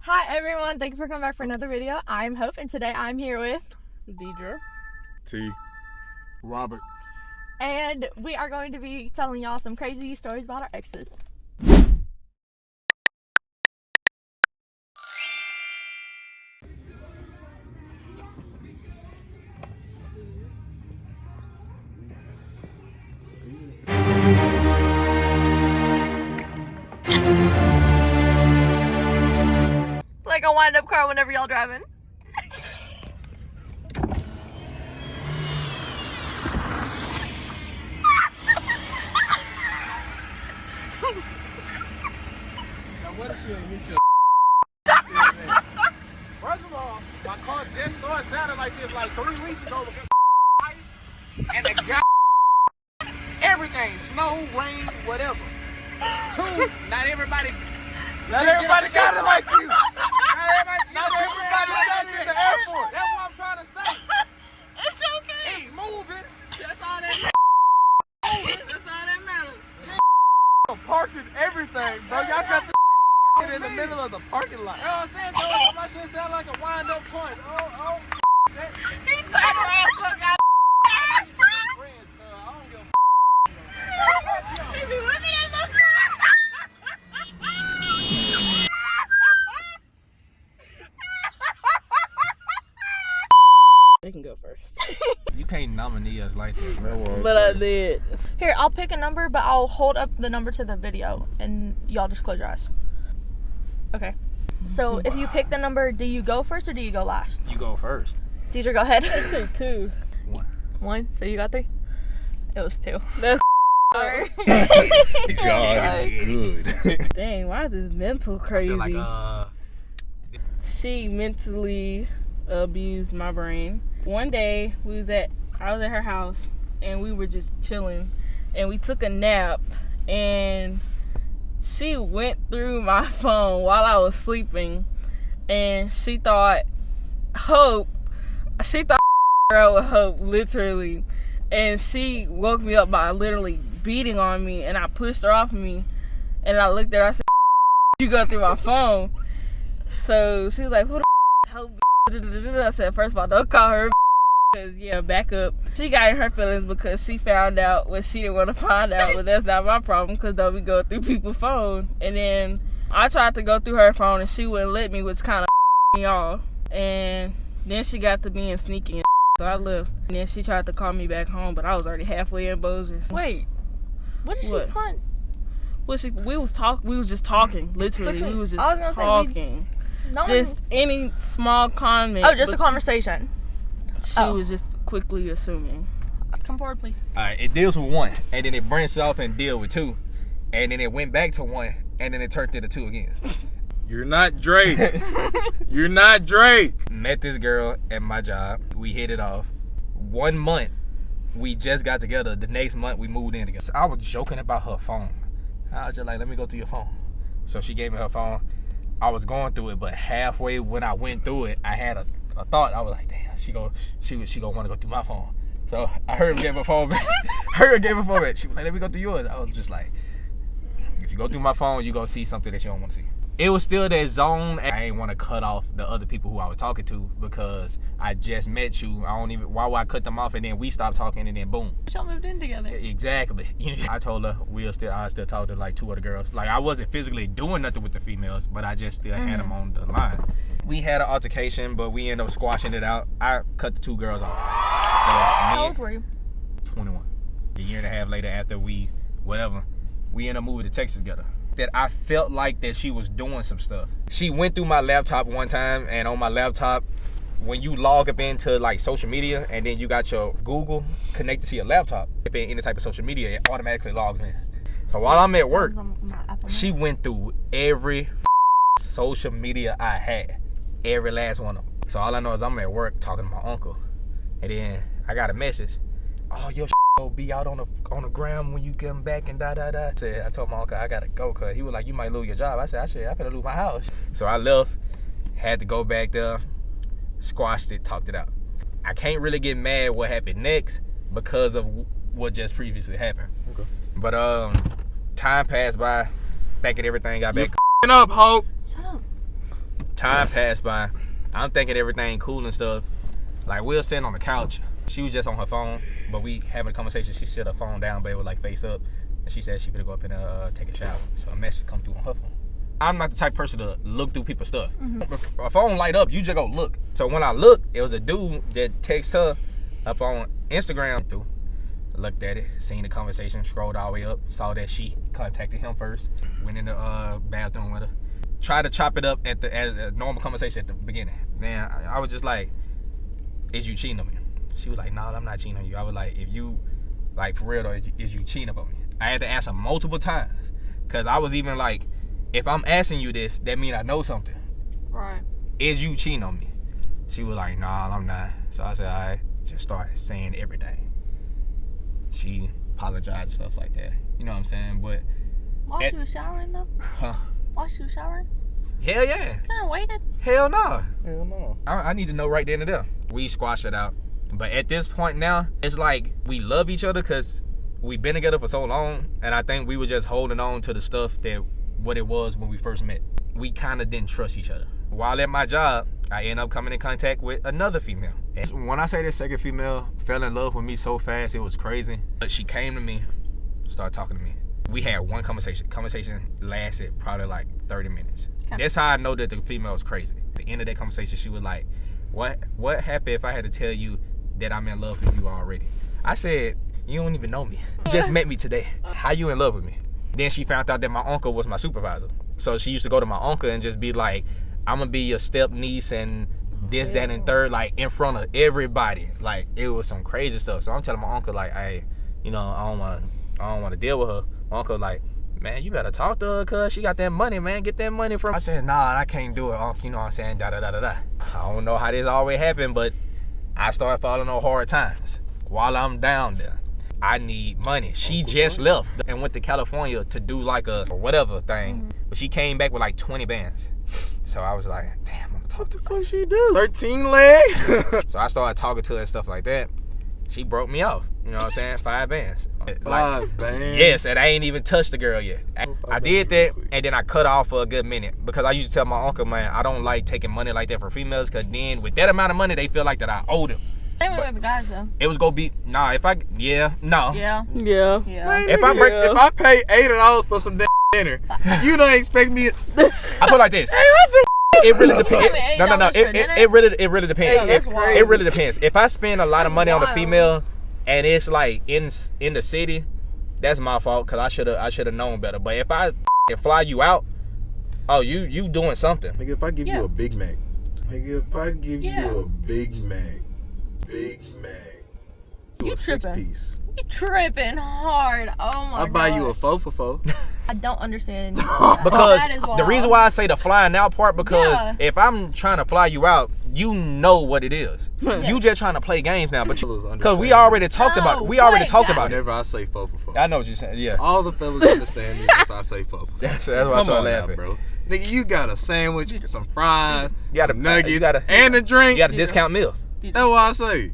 Hi everyone, thank you for coming back for another video. I'm Hope and today I'm here with Deidra, T, Robert, and we are going to be telling y'all some crazy stories about our exes. Like a wind-up car whenever y'all driving. what if you hit your First of all, my car just started sounding like this like 3 weeks ago because ice and the guy everything, snow, rain, whatever. 2, not everybody got it like you. Not everybody got it in the airport. That's what I'm trying to say. It's okay. It's moving. That's all that moving. That's all that matters. Parking everything, bro. Y'all got this parking in the middle of the parking lot. You know what I'm saying? So my shit sound like a wind-up toy. Oh. He turned around, so got Friends, I don't give a he be whipping his little they can go first. You can't nominate us like that. But I did. Here, I'll pick a number, but I'll hold up the number to the video, and y'all just close your eyes. Okay. So, if you pick the number, do you go first or do you go last? You go first. Deidra, go ahead. I said 2. 1. 1. So you got 3? It was 2. That's Sorry. God is good. dang. Why is this mental crazy? I feel like She mentally abused my brain. One day I was at her house and we were just chilling and we took a nap and she went through my phone while I was sleeping and she thought girl with Hope, literally, and she woke me up by literally beating on me and I pushed her off of me and I looked at her, I said, you go through my phone. So she was like, who the Hope? I said, first of all, don't call her because back up. She got in her feelings because she found out what she didn't want to find out, but that's not my problem because though we go through people's phone. And then I tried to go through her phone and she wouldn't let me, which kind of me off. And then she got to being sneaky and so I left. And then she tried to call me back home, but I was already halfway in Bossier. Wait, what did she front? Well, we was just talking, literally. We was just talking. Just any small comment. Oh, just a conversation. She was just quickly assuming. Come forward, please. Alright, it deals with 1, and then it branched off and deal with 2, and then it went back to 1, and then it turned into 2 again. You're not Drake. You're not Drake. Met this girl at my job. We hit it off. 1 month, we just got together. The next month, we moved in together. I was joking about her phone. I was just like, let me go through your phone. So she gave me her phone. I was going through it, but halfway when I went through it, I had a thought. I was like, damn, she gonna want to go through my phone. So I heard her give her phone back. She was like, let me go through yours. I was just like, if you go through my phone, you gonna see something that you don't want to see. It was still that zone. I ain't want to cut off the other people who I was talking to because I just met you. Why would I cut them off and then we stopped talking and then boom. Y'all moved in together. Exactly. I told her I still talk to like 2 other girls. Like I wasn't physically doing nothing with the females, but I just still had them on the line. We had an altercation, but we ended up squashing it out. I cut the 2 girls off. So How old were you? 21. A year and a half later after we ended up moving to Texas together. That I felt like that she was doing some stuff. She went through my laptop one time, and on my laptop, when you log up into like social media and then you got your Google connected to your laptop, if in any type of social media, it automatically logs in. So while I'm at work, she went through every social media I had, every last one of them. So all I know is I'm at work talking to my uncle, and then I got a message. Oh, your will be out on the ground when you come back and da. I told my uncle I gotta go because he was like, you might lose your job. I said, I'm finna lose my house. So I left, had to go back there, squashed it, talked it out. I can't really get mad what happened next because of what just previously happened. Okay. But time passed by, thinking everything got back. Up, Hope. Shut up. Time passed by. I'm thinking everything cool and stuff. Like, we were sitting on the couch. She was just on her phone, but we having a conversation. She set her phone down, but it was like face up. And she said she could go up and take a shower. So a message come through on her phone. I'm not the type of person to look through people's stuff. If a phone light up, you just go look. So when I looked, it was a dude that texted her up on Instagram. Looked at it, seen the conversation, scrolled all the way up, saw that she contacted him first, went in the bathroom with her. Tried to chop it up as a normal conversation at the beginning. Then I was just like, is you cheating on me? She was like, nah, I'm not cheating on you. I was like, if you, like, for real though, is you cheating on me? I had to ask her multiple times. Because I was even like, if I'm asking you this, that means I know something. Right. Is you cheating on me? She was like, nah, I'm not. So I said, all right, just started saying everything. She apologized and stuff like that. You know what I'm saying? But while she was showering though? Huh? While she was showering? Hell yeah. Kinda waited? Hell no. Hell no. I need to know right then and there. We squashed it out. But at this point now, it's like we love each other because we've been together for so long. And I think we were just holding on to the stuff that what it was when we first met. We kind of didn't trust each other. While at my job, I ended up coming in contact with another female. And when I say this second female fell in love with me so fast, it was crazy. But she came to me, started talking to me. We had one conversation. Conversation lasted probably like 30 minutes. Okay. That's how I know that the female was crazy. At the end of that conversation, she was like, what happened if I had to tell you that I'm in love with you already? I said, you don't even know me. You just met me today. How you in love with me? Then she found out that my uncle was my supervisor. So she used to go to my uncle and just be like, I'm gonna be your step niece and this, that, and third, like in front of everybody. Like it was some crazy stuff. So I'm telling my uncle like, hey, you know, I don't want to deal with her. My uncle like, man, you better talk to her cause she got that money, man. Get that money from. I said, nah, I can't do it, uncle. You know what I'm saying? Da da da da da. I don't know how this always happened, but I started falling on hard times while I'm down there. I need money. She just left and went to California to do like a whatever thing. But she came back with like 20 bands. So I was like, damn, I'm gonna talk to her. What the fuck she do? 13 legs? So I started talking to her and stuff like that. She broke me off. You know what I'm saying? 5 bands. Five bands? Yes, and I ain't even touched the girl yet. I did that, and then I cut off for a good minute. Because I used to tell my uncle, man, I don't like taking money like that for females. Because then with that amount of money, they feel like that I owe them. Same with the guys though. It was gonna be no. Yeah. Man, if I pay $80 for some damn dinner, you don't expect me. I put it like this. Hey, what the? It really depends. No. It really depends. Hey, it really depends. If I spend a lot of money on a female, and it's like in the city, that's my fault because I should have known better. But if I fly you out, oh you doing something. Nigga, if I give you a Big Mac, nigga, if I give you a Big Mac. You a tripping. 6-piece. You tripping hard. Oh my god. I'll buy you a 4 for 4. I don't understand. Because the reason why I say the flying out part, because if I'm trying to fly you out, you know what it is. You just trying to play games now, but because we already talked about it. We already talked about it. Whenever I say 4 for 4. I know what you're saying. Yeah. All the fellas understand me once I say 4 for 4. That's why I started laughing, bro. Nigga, you got a sandwich, some fries, you got some nuggets, and a drink. You got a discount meal. That's what I say.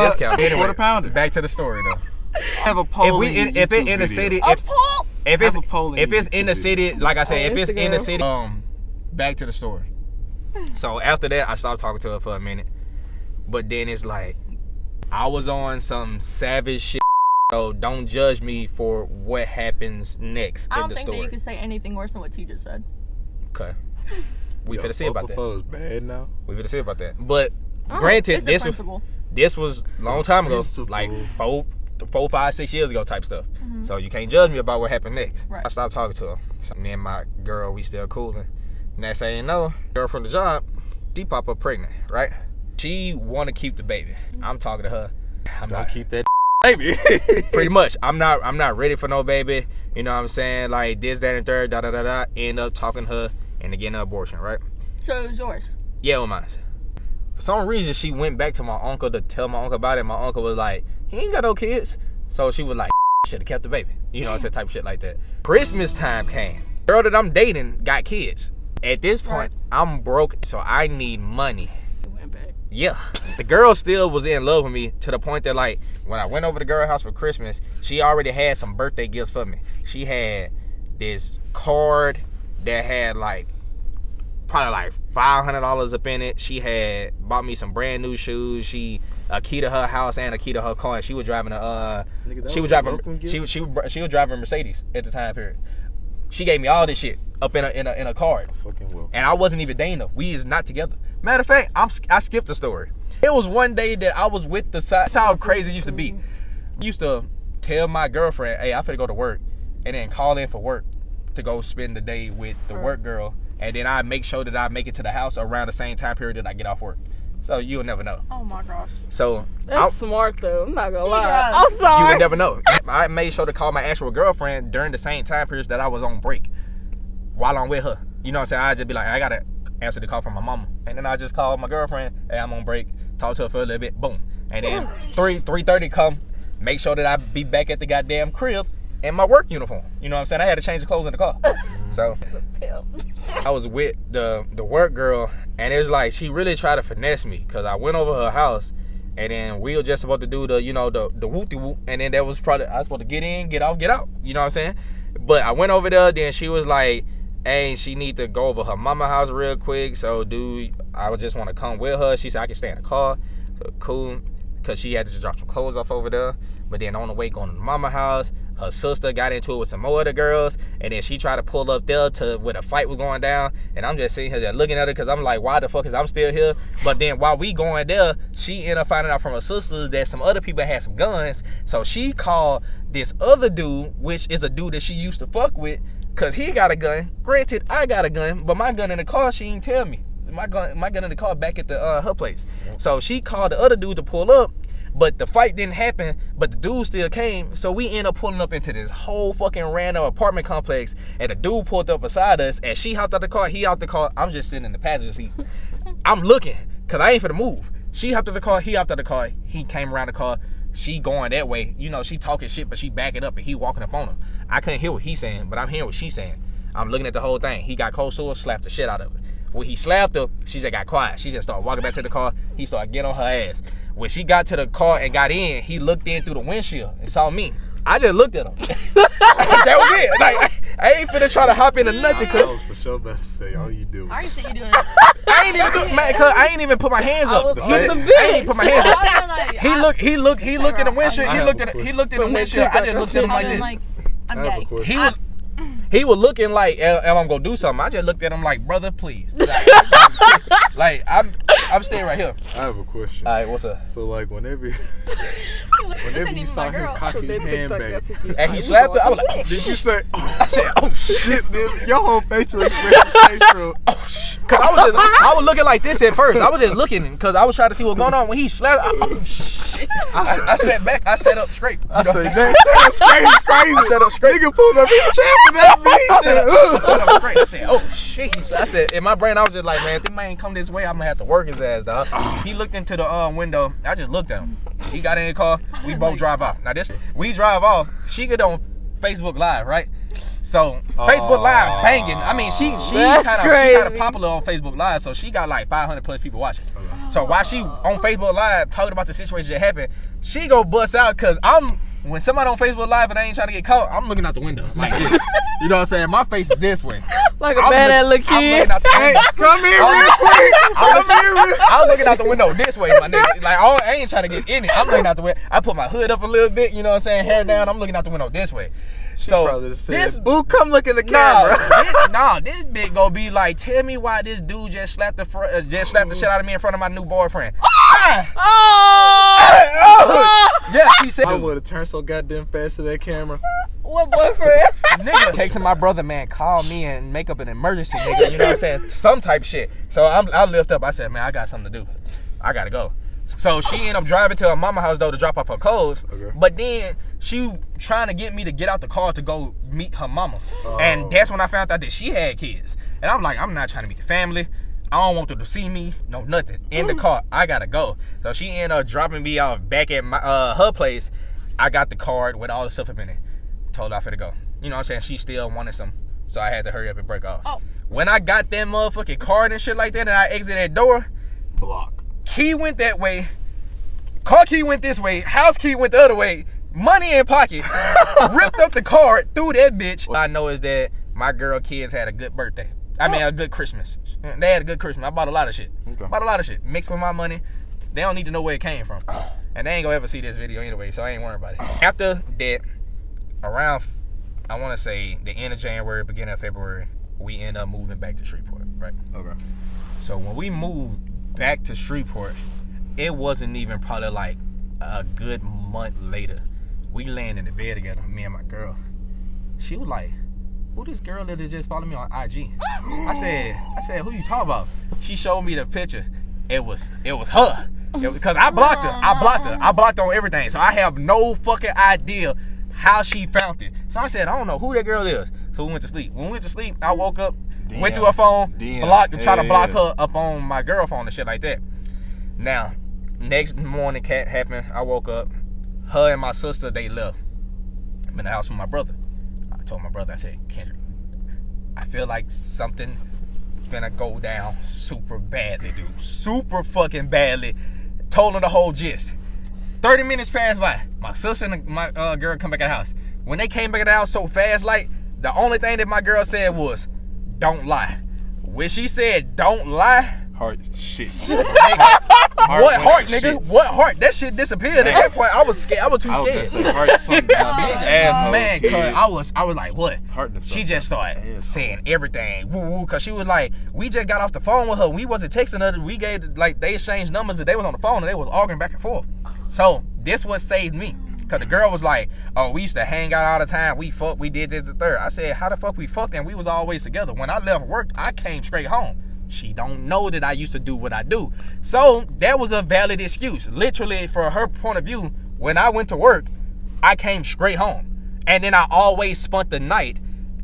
Discount. Anyway, quarter pounder. Back to the story though. Have a poll. If it's in the city, if it's in the city, like I said, if it's in the city, back to the story. So after that, I stopped talking to her for a minute, but then it's like I was on some savage shit. So don't judge me for what happens next in the story. I don't think that you can say anything worse than what you just said. Okay. We finna see about that. Is bad now. We finna see about that. But granted, this was a long time ago, like 4, 5, 6 years ago type stuff. So you can't judge me about what happened next. Right. I stopped talking to her. So me and my girl, we still cooling. Next thing you know, girl from the job, she pop up pregnant, right? She want to keep the baby. I'm talking to her. I'm Don't not keep that baby. Pretty much. I'm not ready for no baby. You know what I'm saying? Like this, that, and third. Da da da da. End up talking to her and getting an abortion, right? So it was yours. Yeah, it was mine. For some reason, she went back to my uncle to tell my uncle about it. My uncle was like, he ain't got no kids. So she was like, should have kept the baby. You know, it's that type of shit like that. Christmas time came. Girl that I'm dating got kids. At this point, I'm broke, so I need money. Yeah. The girl still was in love with me to the point that, like, when I went over to the girl house for Christmas, she already had some birthday gifts for me. She had this card that had like probably like $500 up in it. She had bought me some brand new shoes. She a key to her house and a key to her car. And she was driving she was driving Mercedes at the time period. She gave me all this shit up in a card. Fucking well. And I wasn't even dating her. We is not together. Matter of fact, I skipped the story. It was one day that I was with that's how crazy it used to be. I used to tell my girlfriend, hey, I finna go to work, and then call in for work to go spend the day with the work girl, and then I make sure that I make it to the house around the same time period that I get off work. So you'll never know. Oh my gosh. So That's smart though. I'm not gonna lie. Deidra. I'm sorry. you would never know. I made sure to call my actual girlfriend during the same time periods that I was on break while I'm with her. You know what I'm saying? I just be like, I gotta answer the call from my mama, and then I just call my girlfriend. Hey, I'm on break. Talk to her for a little bit. Boom. And then 3:30 come. Make sure that I be back at the goddamn crib in my work uniform. You know what I'm saying? I had to change the clothes in the car. So I was with the work girl, and it was like she really tried to finesse me because I went over her house, and then we were just supposed to do the whoop-de whoop, and then that was probably I was supposed to get in, get off, get out. You know what I'm saying? But I went over there, then she was like, hey, she need to go over her mama house real quick. So dude, I would just want to come with her. She said I can stay in the car. So cool. Because she had to just drop some clothes off over there. But then on the way going to the mama house, her sister got into it with some more other girls. And then she tried to pull up there to where the fight was going down. And I'm just sitting here just looking at her because I'm like, why the fuck is I'm still here? But then while we going there, she ended up finding out from her sisters that some other people had some guns. So she called this other dude, which is a dude that she used to fuck with, because he got a gun. Granted, I got a gun, but my gun in the car, she didn't tell me. My gun in the car back at the her place. So she called the other dude to pull up, but the fight didn't happen, but the dude still came. So we end up pulling up into this whole fucking random apartment complex, and the dude pulled up beside us, and she hopped out the car, he out the car. I'm just sitting in the passenger seat. I'm looking, because I ain't finna move. She hopped out the car, he hopped out the car, he came around the car, she going that way. You know, she talking shit, but she backing up, and he walking up on her. I couldn't hear what he's saying, but I'm hearing what she's saying. I'm looking at the whole thing. He got cold sore, slapped the shit out of her. When he slapped her, she just got quiet. She just started walking back to the car. He started getting on her ass. When she got to the car and got in, he looked in through the windshield and saw me. I just looked at him. That was it. Like, I ain't finna try to hop into nothing. I was for sure about to say, all you do. I used to you doing. I ain't even do, man, cause I ain't even put my hands up. I ain't even put my hands up. He looked in the windshield. He looked in the windshield. I just looked at him like this. I'm gay. He was looking like, am I gonna do something? I just looked at him like, brother, please. Like I'm staying right here. I have a question. All right, what's up? So like whenever you saw him cocking his hand back and he slapped her, I was like, did you say? Oh, I said, oh shit. Your whole facial expression. Oh shit. Cause I was looking like this at first. I was just looking because I was trying to see what's going on. When he slapped, oh shit. I sat back. I sat up straight. I said, that's crazy. I sat up straight. Nigga pulled up his chair for that beat. I sat up straight. I said, oh shit. I said, in my brain, I was just like, man, if this man come this way, I'm gonna have to work his ass, dog. He looked into the window. I just looked at him. He got in the car. We both drive off. Now we drive off. She get on Facebook Live, right? So Facebook Live banging. I mean, she kind of popular on Facebook Live, so she got like 500 plus people watching. So while she on Facebook Live talking about the situation that happened, she go bust out because when somebody on Facebook Live and I ain't trying to get caught, I'm looking out the window like this. You know what I'm saying? My face is this way. Like a bad little kid. Come here real quick. I'm looking out the window this way, my nigga. Like, I ain't trying to get in it. I'm looking out the window. I put my hood up a little bit, you know what I'm saying? Hair down. I'm looking out the window this way. So this boo, come look in the camera. This bitch gonna be like, tell me why this dude just slapped the shit out of me in front of my new boyfriend. Yeah, he said. I would have turned so goddamn fast to that camera. What boyfriend? Nigga texting my brother, man, call me and make up an emergency, nigga. You know what I'm saying? Some type shit. So I lift up. I said, man, I got something to do. I gotta go. So she ended up driving to her mama house though to drop off her clothes. Okay. But then she trying to get me to get out the car to go meet her mama. And that's when I found out that she had kids. And I'm like, I'm not trying to meet the family. I don't want them to see me. No, nothing. In the car, I gotta go. So she ended up dropping me off back at my her place. I got the card with all the stuff up in it. Told her I finna go. You know what I'm saying? She still wanted some. So I had to hurry up and break off. When I got that motherfucking card and shit like that and I exited that door, block. Key went that way. Car key went this way. House key went the other way. money in pocket, ripped up the card, threw that bitch. All I know is that my girl kids had a good birthday. I mean, a good Christmas. They had a good Christmas. I bought a lot of shit. Okay. Bought a lot of shit. Mixed with my money. They don't need to know where it came from. And they ain't gonna ever see this video anyway, so I ain't worried about it. After that, around, I want to say the end of January, beginning of February, we end up moving back to Shreveport, right? Okay. So when we moved back to Shreveport, it wasn't even probably like a good month later. We laying in the bed together, me and my girl. She was like, who this girl that just followed me on IG? I said, who you talking about? She showed me the picture. It was her. Because I blocked her. I blocked her on everything. So I have no fucking idea how she found it. So I said, I don't know who that girl is. So we went to sleep. When we went to sleep, I woke up, went through her phone, blocked, tried to block her up on my girl phone and shit like that. Now, next morning, cat happened. I woke up. Her and my sister, they left. I'm in the house with my brother. I told my brother, I said, Kendrick, I feel like something finna go down super badly, dude. Super fucking badly. Told him the whole gist. 30 minutes passed by. My sister and my girl come back in the house. When they came back in the house so fast, like, the only thing that my girl said was, don't lie. When she said, don't lie, Heart shit. what heart, nigga? Shit. What heart? That shit disappeared at that point. I was scared. I was too scared. Heart sunk down to the asshole. Man, kid. cause I was like, what? Heart to She suck just down to started the asshole. saying everything. Woo woo. Cause she was like, we just got off the phone with her. We wasn't texting her. We gave, like, they exchanged numbers and they was on the phone and they was arguing back and forth. So this what saved me. Cause the girl was like, oh, we used to hang out all the time. We fucked. We did this and third. I said, how the fuck we fucked? And we was always together. When I left work, I came straight home. She don't know that I used to do what I do. So that was a valid excuse. Literally, for her point of view, when I went to work, I came straight home. And then I always spent the night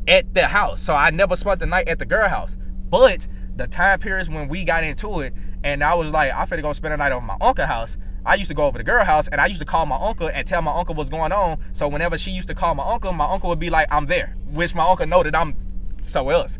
at the house. So I never spent the night at the girl house. But the time periods when we got into it, and I was like, I finna go spend the night over my uncle's house, I used to go over to the girl house, and I used to call my uncle and tell my uncle what's going on. So whenever she used to call my uncle would be like, I'm there. Which my uncle know that I'm somewhere else.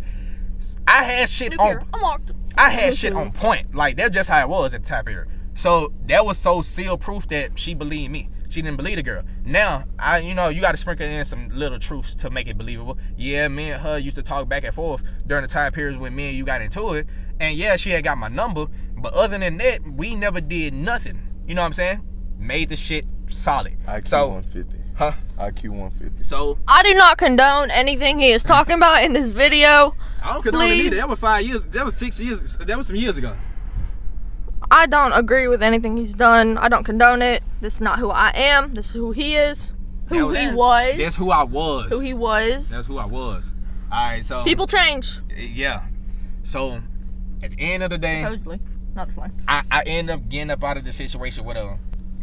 I had shit on point. Like, that's just how it was at the time period. So that was so seal proof that she believed me. She didn't believe the girl. Now, you got to sprinkle in some little truths to make it believable. Yeah, me and her used to talk back and forth during the time periods when me and you got into it. And yeah, she had got my number. But other than that, we never did nothing. You know what I'm saying? Made the shit solid. IQ so, 150. Huh? IQ 150. So I do not condone anything he is talking about in this video. I don't condone it either. That was 5 years. That was 6 years. That was some years ago. I don't agree with anything he's done. I don't condone it. This is not who I am. This is who he is. Who he was. That's who I was. Who he was. That's who I was. All right, so People change. Yeah. So at the end of the day, Supposedly. Not a I end up getting up out of the situation with her.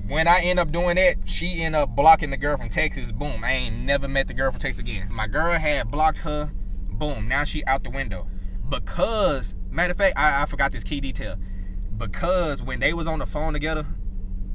When I end up doing that, she end up blocking the girl from Texas. Boom. I ain't never met the girl from Texas again. My girl had blocked her. Boom. Now she out the window. Because, matter of fact, I forgot this key detail. Because when they was on the phone together,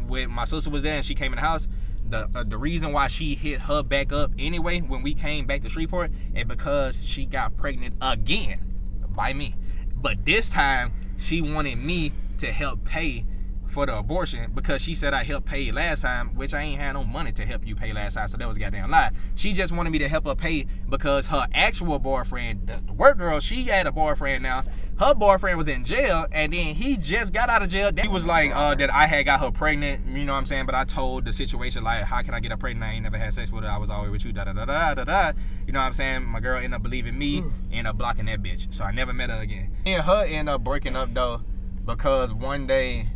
when my sister was there and she came in the house, the reason why she hit her back up anyway when we came back to Shreveport is because she got pregnant again by me. But this time, she wanted me to help pay for the abortion because she said I helped pay last time, which I ain't had no money to help you pay last time, so that was a goddamn lie. She just wanted me to help her pay because her actual boyfriend, the work girl, she had a boyfriend now. Her boyfriend was in jail, and then he just got out of jail. He was like, that I had got her pregnant, you know what I'm saying? But I told the situation, like, how can I get her pregnant? I ain't never had sex with her. I was always with you, da-da-da-da-da-da. You know what I'm saying? My girl ended up believing me, ended up blocking that bitch. So I never met her again. Me and her ended up breaking up, though, because one day,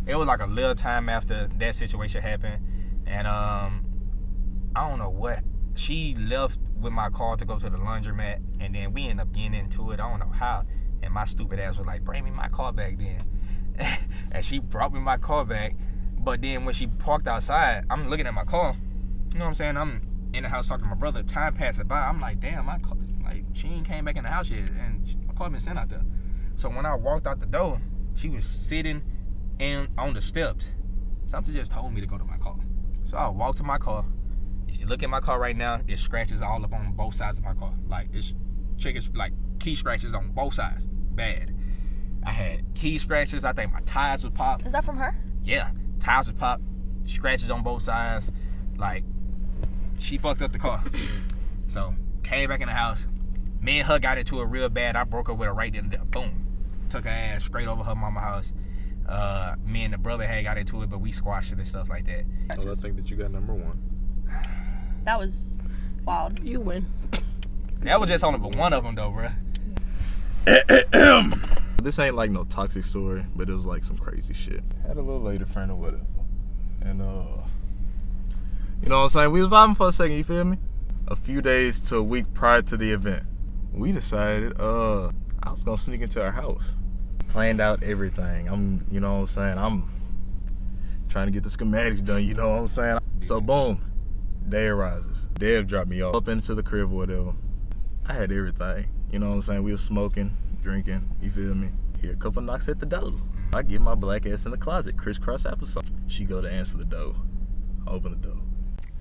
it was like a little time after that situation happened, and I don't know what, she left with my car to go to the laundromat, and then we ended up getting into it. I don't know how, and my stupid ass was like, bring me my car back then. And she brought me my car back, but then when she parked outside, I'm looking at my car, you know what I'm saying, I'm in the house talking to my brother, time passing by, I'm like, damn, my car, like, she ain't came back in the house yet, and my car been sent out there. So when I walked out the door, she was sitting and on the steps. Something just told me to go to my car. So I walked to my car. If you look at my car right now, it scratches all up on both sides of my car. Like, it's triggers, like key scratches on both sides. Bad. I had key scratches. I think my tires was popped. Is that from her? Yeah, tires was popped. Scratches on both sides. Like, she fucked up the car. So came back in the house. Me and her got into it real bad. I broke her with her right then and there. Boom. Took her ass straight over her mama's house. Me and the brother had got into it, but we squashed it and stuff like that. Well, I think that you got number one. That was wild. You win. That was just on one of them though, bro. This ain't like no toxic story, but it was like some crazy shit. Had a little lady friend or whatever. And you know what I'm saying? We was vibing for a second, you feel me? A few days to a week prior to the event, we decided I was gonna sneak into our house. Planned out everything. You know what I'm saying? I'm trying to get the schematics done, you know what I'm saying? So boom, day arises. Dev dropped me off up into the crib or whatever. I had everything, you know what I'm saying? We were smoking, drinking, you feel me? Hear a couple knocks at the door. I get my black ass in the closet, crisscross applesauce. She go to answer the door. I open the door.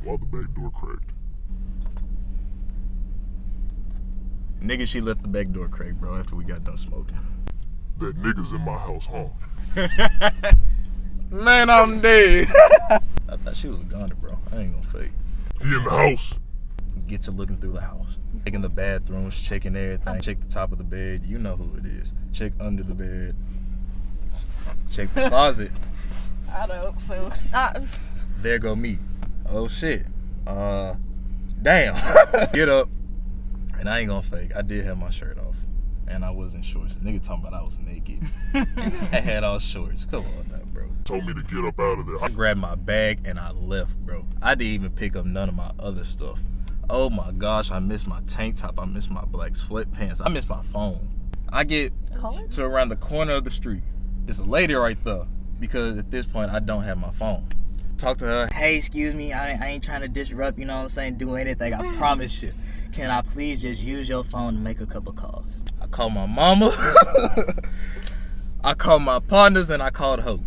While the back door cracked. Nigga, she left the back door cracked, bro, after we got done smoking. That nigga's in my house, huh? Man, I'm dead. I thought she was a goner, bro. I ain't gonna fake. He in the house. Get to looking through the house. Checking the bathrooms, checking everything. Check the top of the bed. You know who it is. Check under the bed. Check the closet. I don't, so. There go me. Oh shit. Damn. Get up. And I ain't gonna fake. I did have my shirt off. And I was in shorts. Nigga talking about I was naked. I had all shorts. Come on now, bro. Told me to get up out of there. I grabbed my bag and I left, bro. I didn't even pick up none of my other stuff. Oh my gosh, I missed my tank top. I missed my black sweatpants. I missed my phone. I get to around the corner of the street. There's a lady right there because at this point I don't have my phone. Talk to her. Hey, excuse me, I ain't trying to disrupt, you know what I'm saying, do anything, I promise you. Can I please just use your phone to make a couple calls? I called my mama. I called my partners and I called Hope.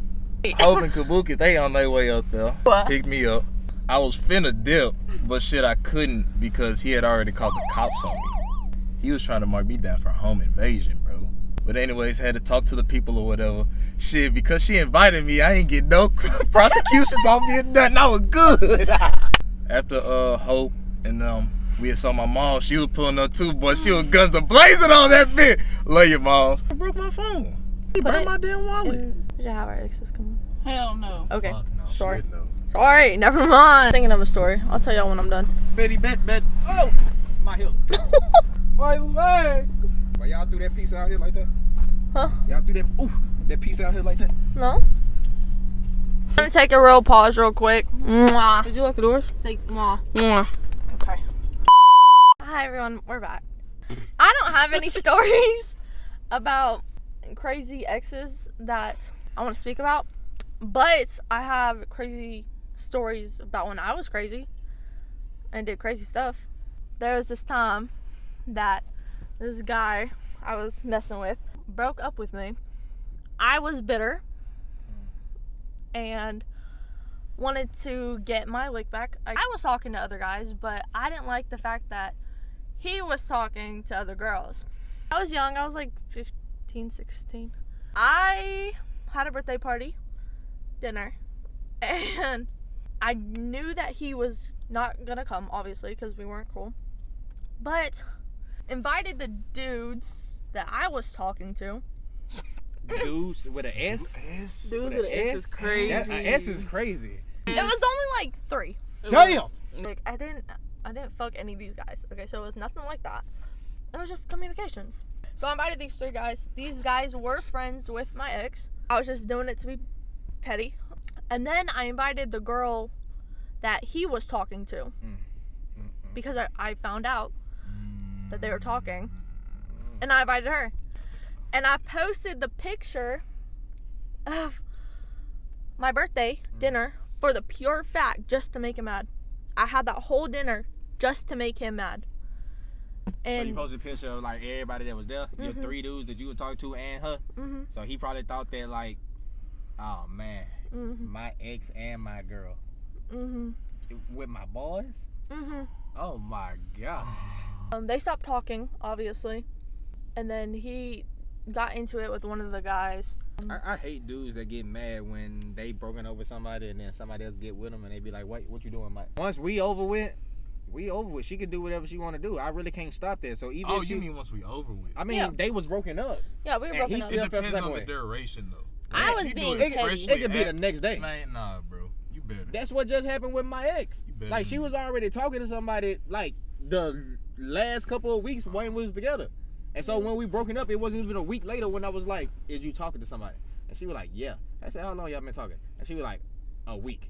Hope and Kabuki, they on their way up there. Picked me up. I was finna dip, but shit, I couldn't because he had already called the cops on me. He was trying to mark me down for home invasion, bro. But anyways, had to talk to the people or whatever. Shit, because she invited me, I ain't get no prosecutions on me or nothing. I was good. After Hope and we had saw my mom, she was pulling up too, boy. She was guns a-blazing on that bit. Love your mom. I broke my phone. He burned my damn wallet. We should have our exes come. Hell no. Okay. Fuck no. Sorry. Shit, no. Sorry, never mind. Thinking of a story. I'll tell y'all when I'm done. Betty, bet. Oh, my hip. My leg. But y'all threw that piece out here like that? Huh? Y'all threw that piece out here like that? No? I'm gonna take a real pause real quick. Mwah. Did you lock the doors? Say mwah. Mwah. Okay. Hi everyone, we're back. I don't have any stories about crazy exes that I want to speak about, but I have crazy stories about when I was crazy and did crazy stuff. There was this time that this guy I was messing with broke up with me. I was bitter and wanted to get my lick back. I was talking to other guys, but I didn't like the fact that he was talking to other girls. I was young, I was like 15, 16. I had a birthday party, dinner, and I knew that he was not gonna come, obviously, because we weren't cool, but invited the dudes that I was talking to. Dudes with an S? Dudes with an S is crazy. An S is crazy. It was only like 3. Damn! Like, I didn't fuck any of these guys. Okay, so it was nothing like that. It was just communications. So I invited these 3 guys. These guys were friends with my ex. I was just doing it to be petty. And then I invited the girl that he was talking to. Because I found out that they were talking. And I invited her. And I posted the picture of my birthday dinner for the pure fact just to make him mad. I had that whole dinner just to make him mad. And So you posted a picture of like everybody that was there, your 3 dudes that you were talking to and her. So he probably thought that like, oh man, my ex and my girl with my boys. Oh my god. They stopped talking, obviously, and then he got into it with one of the guys. I hate dudes that get mad when they broken up with somebody and then somebody else get with them and they be like, wait, what you doing, Mike? Once we over with, we over with. She could do whatever she want to do. I really can't stop that. So even Oh, if you mean once we over with? I mean, Yeah. they was broken up. Yeah, we were And broken he up. still It felt depends the same on the way. duration, though. I was you do being it petty. freshly It could be the at- next day. Man, nah, bro. You better. That's what just happened with my ex. You better. Like she was already talking to somebody like the last couple of weeks Wayne was together. And so when we broken up, it wasn't even a week later when I was like, "Is you talking to somebody?" And she was like, "Yeah." I said, "How long y'all been talking?" And she was like, "A week."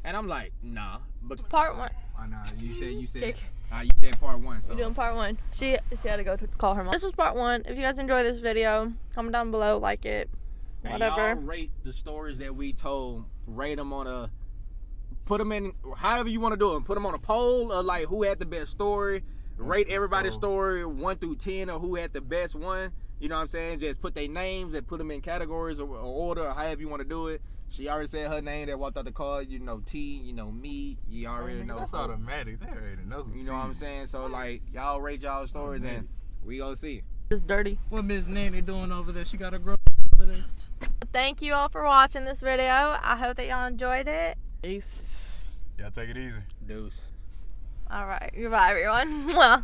And I'm like, "Nah." But Part 1. nah, you said Okay. you said part 1. So We're doing part 1. She had to go to call her mom. This was part 1. If you guys enjoy this video, comment down below, like it, and whatever. y'all rate the stories that we told. Rate them on a. Put them in however you want to do them. Put them on a poll of like who had the best story. Rate everybody's story 1 through 10 or who had the best one. You know what I'm saying? Just put their names and put them in categories or order or however you want to do it. She already said her name that walked out the car. You know T. You know me. You already know. That's automatic. They already know who You know what I'm saying? So like y'all rate y'all stories and we gonna see. It's dirty. What Miss Nanny doing over there? She got a girl over there. Thank you all for watching this video. I hope that y'all enjoyed it. Aces. Y'all take it easy. Deuce. All right. Goodbye, everyone. Mwah.